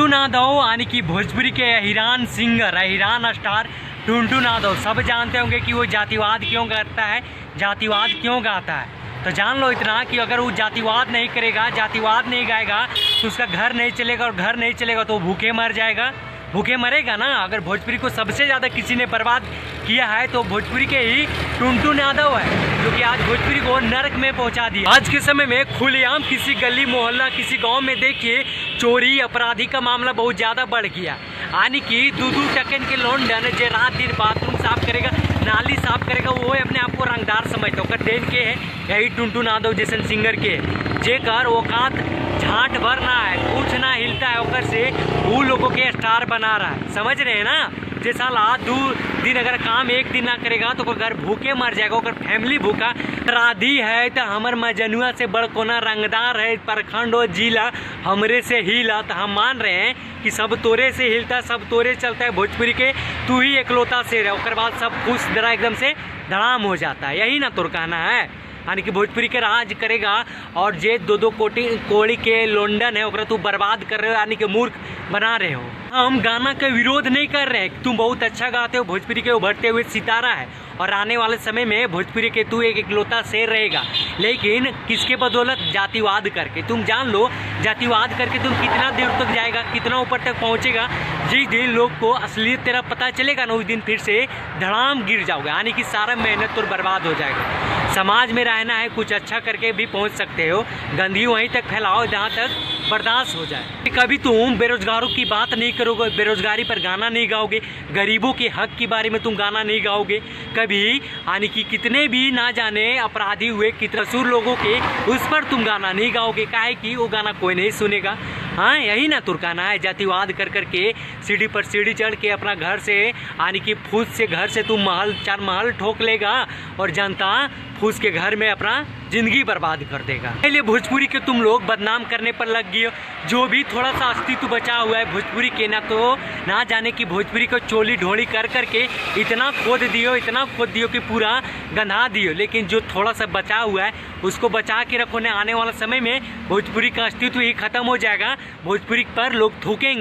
टुनटुन यादव यानी कि भोजपुरी के हिरान सिंगर हिरान स्टार टुनटुन यादव सब जानते होंगे कि वो जातिवाद क्यों करता है, जातिवाद क्यों गाता है। तो जान लो इतना कि अगर वो जातिवाद नहीं करेगा, जातिवाद नहीं गाएगा तो उसका घर नहीं चलेगा, और घर नहीं चलेगा तो भूखे मर जाएगा, भूखे मरेगा ना। अगर भोजपुरी को सबसे ज़्यादा किसी ने बर्बाद किया है तो भोजपुरी के ही टुनटुन यादव है, जो कि आज भोजपुरी को नरक में पहुंचा दिया। आज के समय में खुलेआम किसी गली मोहल्ला किसी गांव में देखिए चोरी अपराधी का मामला बहुत ज़्यादा बढ़ गया। यानी कि 2-2 टकन के लोंडन जो रात दिन बाथरूम साफ करेगा, नाली साफ करेगा, वो अपने आप को रंगदार समझता है। ओकर देन के है यही टुनटुन यादव जैसे सिंगर के जेकर औकात झाट भर ना है, कुछ ना हिलता है, ओकर से वो लोगों के स्टार बना रहा है। समझ रहे हैं ना। जैसा 2 दिन अगर काम एक दिन ना करेगा तो घर भूखे मर जाएगा, ओकर फैमिली भूखा। अपराधी है तो हमार मजनुआ से बड़ कोना रंगदार है, प्रखंड और जिला हमरे से हिला। तो हम मान रहे हैं कि सब तोरे से हिलता है, सब तोरे चलता है भोजपुरी के, तू ही एकलौता शेर है। ओकर बाद सब कुछ जरा एकदम से धड़ाम हो जाता है। यही ना तोर कहना है। यानी कि भोजपुरी के राज करेगा और जे 2-2 कोड़ी के लोंडन है ओकरा तू बर्बाद कर रहे हो, यानी कि मूर्ख बना रहे हो। हम गाना का विरोध नहीं कर रहे हैं, तुम बहुत अच्छा गाते हो, भोजपुरी के उभरते हुए सितारा है, और आने वाले समय में भोजपुरी के तू एक इकलौता शेर रहेगा। लेकिन किसके बदौलत? जातिवाद करके। तुम जान लो जातिवाद करके तुम कितना देर तक जाएगा, कितना ऊपर तक पहुंचेगा। जिस दिन लोग को असलियत तेरा पता चलेगा ना, उस दिन फिर से धड़ाम गिर जाओगे, यानी कि सारा मेहनत तो बर्बाद हो जाएगा। समाज में रहना है, कुछ अच्छा करके भी पहुंच सकते हो, गंदगी वहीं तक फैलाओ जहाँ तक बर्दाश्त हो जाए। कभी तुम बेरोजगारों की बात नहीं करोगे, बेरोजगारी पर गाना नहीं गाओगे, गरीबों के हक के बारे में तुम गाना नहीं गाओगे कभी। यानी कि कितने भी ना जाने अपराधी हुए, कितने कसूर लोगों के, उस पर तुम गाना नहीं गाओगे, काहे कि वो गाना कोई नहीं सुनेगा। हाँ, यही ना तुरकाना है। जातिवाद कर करके सीढ़ी पर सीढ़ी चढ़ के अपना घर से, यानी कि फूस से घर से तुम 4 महल ठोक लेगा और जनता फूस के घर में अपना जिंदगी बर्बाद कर देगा। इसलिए भोजपुरी के तुम लोग बदनाम करने पर लग गए। जो भी थोड़ा सा अस्तित्व बचा हुआ है भोजपुरी के, ना तो ना जाने कि भोजपुरी को चोली ढोली कर करके इतना खोद दियो, इतना खोद दियो कि पूरा गंधा दियो। लेकिन जो थोड़ा सा बचा हुआ है उसको बचा के रखो, ने आने वाला समय में भोजपुरी का अस्तित्व ही खत्म हो जाएगा, भोजपुरी पर लोग थूकेंगे।